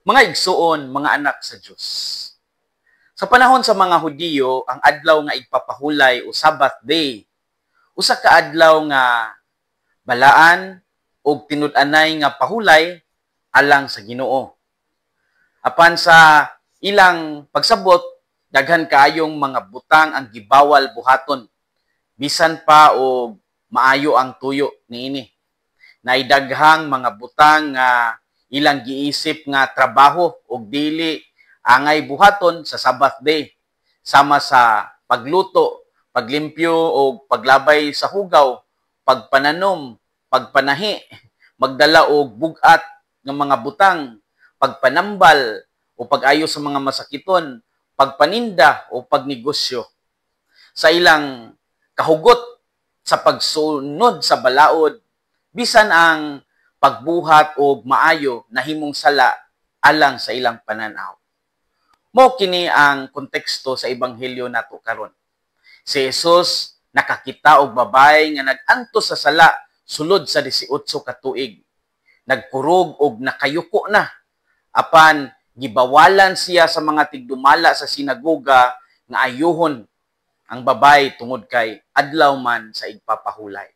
Mga igsuon, mga anak sa Diyos. Sa panahon sa mga Hudiyo, ang adlaw nga igpapahulay o Sabbath day, usa ka adlaw nga balaan o tinud-anay nga pahulay alang sa Ginoo. Apan sa ilang pagsabot, daghan kaayong mga butang ang gibawal buhaton. Bisan pa o maayo ang tuyo niini. Naidaghang mga butang nga ilang giisip nga trabaho o dili angay buhaton sa Sabbath day. Sama sa pagluto, paglimpyo o paglabay sa hugaw, pagpananom, pagpanahi, magdala og bugat ng mga butang, pagpanambal o pag-ayo sa mga masakiton, pagpaninda o pagnegosyo. Sa ilang kahugot sa pagsunod sa balaod, bisan ang pagbuhat o maayo nahimong sala alang sa ilang pananaw. Mao kini ang konteksto sa ebanghelyo nato karon. Si Jesus nakakita og babae nga nag-antos sa sala sulod sa 18 ka tuig. Nagkurog og nakayuko na. Apan gibawalan siya sa mga tigdumala sa sinagoga nga ayuhon ang babae tungod kay adlaw man sa igpapahulay.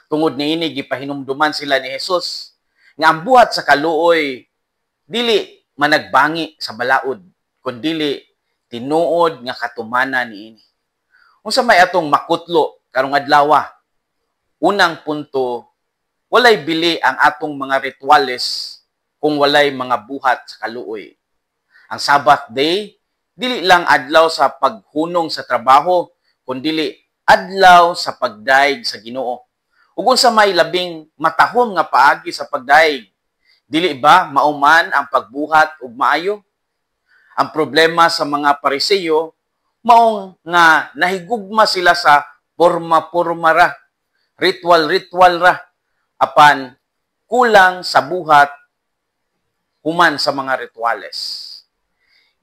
Tungod niini gipahinumduman sila ni Jesus nga ang buhat sa kaluoy dili managbangi sa balaod kundi tinuod nga katumanan niini. Unsa may atong makutlo karong adlaw? Unang punto, walay bili ang atong mga rituales kung walay mga buhat sa kaluoy. Ang Sabbath day dili lang adlaw sa paghunong sa trabaho kundi adlaw sa pagdaig sa Ginoo. Ug unsa may labing matahom nga paagi sa pagdaig, dili ba mauman ang pagbuhat ug maayo? Ang problema sa mga Pariseo maong nga nahigugma sila sa porma-porma ra, ritual-ritual ra, apan kulang sa buhat human sa mga rituales.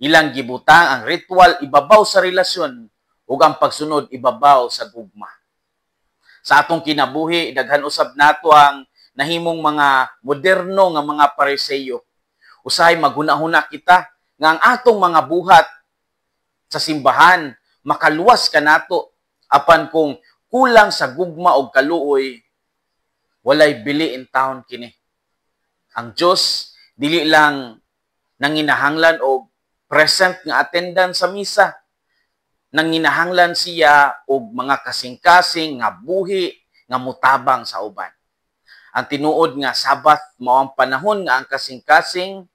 Ilang gibutang ang ritual ibabaw sa relasyon ug ang pagsunod ibabaw sa gugma. Sa atong kinabuhi, daghan usab nato ang nahimong mga moderno nga mga Pariseo. Usahay maghuna-huna kita nga ang atong mga buhat sa simbahan makaluwas kanato apan kung kulang sa gugma og kaluoy, walay bili in town kini. Ang Dios dili lang nanginahanglan og present nga attendance sa misa, nanginahanglan siya og mga kasing-kasing nga buhi nga mutabang sa uban. Ang tinuod nga Sabbath mao ang panahon nga ang kasing-kasing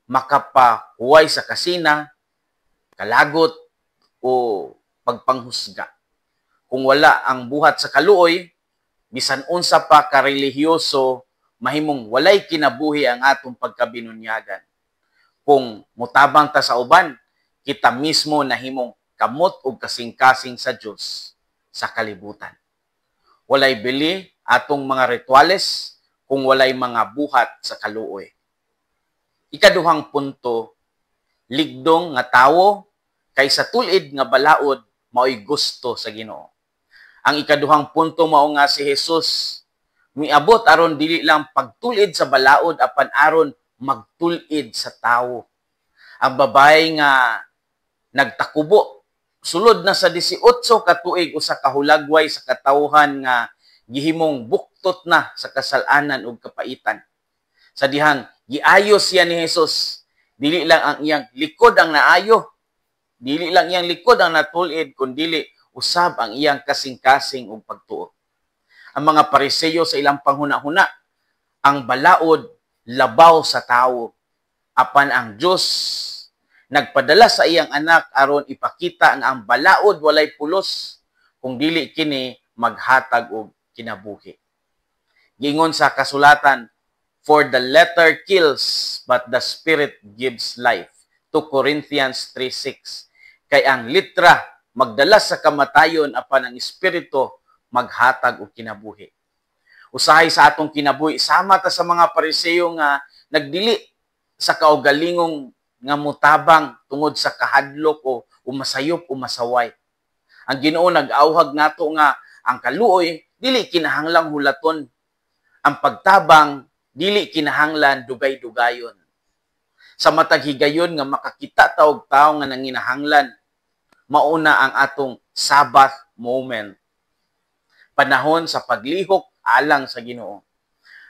makapahuway sa kasina, kalagot o pagpanghusga. Kung wala ang buhat sa kaluoy, bisan unsa pa ka relihiyoso, mahimong walay kinabuhi ang atong pagkabinunyagan. Kung mutabang ta sa uban, kita mismo nahimong kamot ug kasing-kasing sa Dios sa kalibutan. Walay bili atong mga rituales kung walay mga buhat sa kaluoy. Ikaduhang punto, ligdong nga tawo kaysa tulid nga balaod mao'y gusto sa Ginoo. Ang ikaduhang punto mao nga si Jesus miabot aron dili lang pagtulid sa balaod apan aron magtulid sa tawo. Ang babae nga nagtakubo sulod na sa 18 ka tuig usa ka hulagway sa katawhan nga gihimong buktot na sa kasal-anan ug kapaitan. Sa dihang giayo siya ni Jesus, dili lang ang iyang likod ang naayo, dili lang iyang likod ang natulid kundi usab ang iyang kasing-kasing ug pagtuo. Ang mga Pariseo sa ilang panghuna-huna, ang balaod labaw sa tawo, apan ang Dios nagpadala sa iyang anak aron ipakita nga ang balaod walay pulos kung dili kini maghatag og kinabuhi. Giingon sa kasulatan, for the letter kills but the spirit gives life. 2 Corinthians 3:6. Kay ang litra magdala sa kamatayon apan ang espiritu maghatag og kinabuhi. Usahay sa atong kinabuhi sama ta sa mga Pariseo nga nagdili sa kaugalingong nga mutabang tungod sa kahadlok o umasayop o masaway. Ang Ginoo nag-awhag nato nga ang kaluoy dili kinahanglang hulaton. Ang pagtabang dili kinahanglan dugay-dugayon. Sa matag higayon nga makakita ta og tawo nga nanginahanglan, mauna ang atong Sabbath moment. Panahon sa paglihok alang sa Ginoo.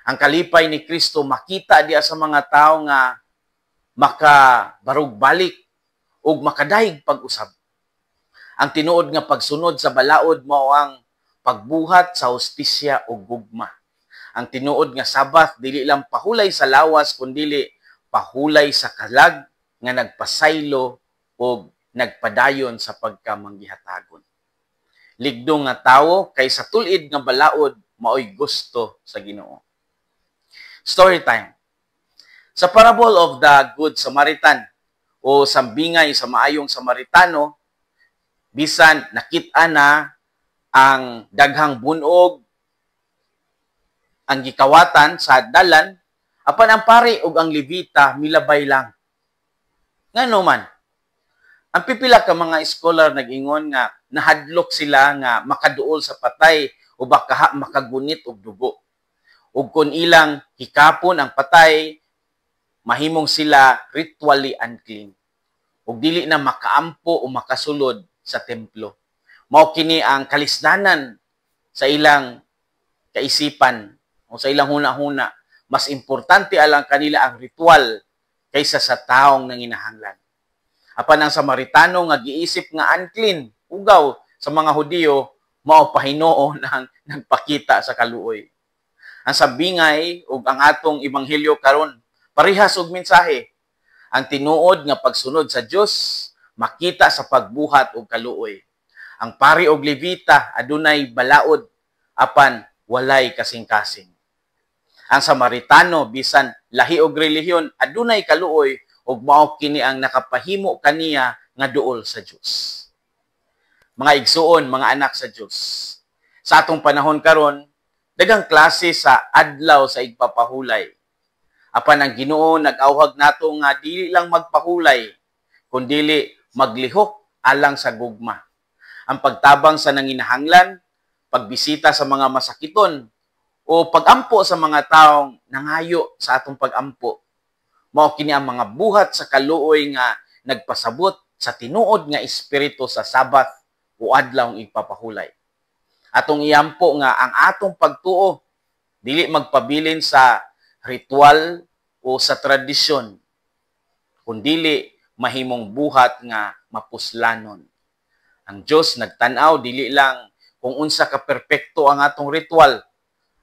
Ang kalipay ni Kristo makita diya sa mga tawo nga makabarog balik ug makadayeg pag-usab. Ang tinuod nga pagsunod sa balaod mao ang pagbuhat sa hustisya ug gugma. Ang tinuod nga Sabbath dili lang pahulay sa lawas kundi pahulay sa kalag nga nagpasaylo ug nagpadayon sa pagkamanggihatagon. Ligdong nga tawo kay sa tulid nga balaod maoy gusto sa Ginoo. Story time. Sa parable of the Good Samaritan o sambingay sa maayong Samaritano, bisan nakita na ang daghang bunog, ang gikawatan sa dalan, apan ang pari ug ang Levita milabay lang. Ngano man, ang pipila ka mga scholar nag-ingon nga nahadlok sila nga makaduol sa patay o baka makagunit og dugo. Ug kun ilang hikapon ang patay, mahimong sila ritually unclean. Ug dili na makaampo o makasulod sa templo. Mao kini ang kalisdanan sa ilang kaisipan o sa ilang huna-huna. Mas importante alang kanila ang ritual kaysa sa taong nanginahanglan. Apan ang Samaritano nga giisip nga unclean, ugaw sa mga Hudiyo, mao pahinuon ang nagpakita sa kaluoy. Ang sabingay ug ang atong ebanghelyo karon parehas og mensahe. Ang tinuod nga pagsunod sa Dios makita sa pagbuhat og kaluoy. Ang pari og Levita adunay balaod apan walay kasing-kasing. Ang Samaritano bisan lahi og relihiyon adunay kaluoy ug mao kini ang nakapahimo kaniya nga duol sa Dios. Mga igsuon, mga anak sa Dios. Sa atong panahon karon, daghang klase sa adlaw sa igpapahulay. Apan ang Ginoo nag-awhag nato nga dili lang magpahulay, kundi maglihok alang sa gugma. Ang pagtabang sa nanginahanglan, pagbisita sa mga masakiton, o pagampo sa mga taong nangayo sa atong pagampo. Mao kini ang mga buhat sa kaluoy nga nagpasabot sa tinuod nga espiritu sa Sabat o adlaw igpapahulay. Atong iampo nga ang atong pagtuo dili magpabilin sa ritual o sa tradisyon, kundi mahimong buhat nga mapuslanon. Ang Dios nagtan-aw dili lang kung unsa ka perpekto ang atong ritual,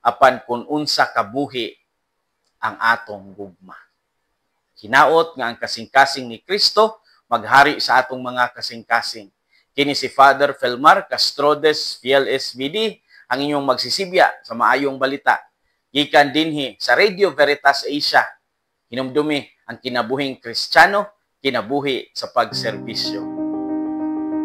apan kung unsa kabuhi ang atong gugma. Hinaot nga ang kasing-kasing ni Kristo maghari sa atong mga kasing-kasing. Kini si Father Felmar Castrodes, PLSVD, ang inyong magsisibya sa maayong balita. Gikan dinhi sa Radio Veritas Asia. Hinumdumi ang kinabuhing Kristiyano, kinabuhi sa pagserbisyo.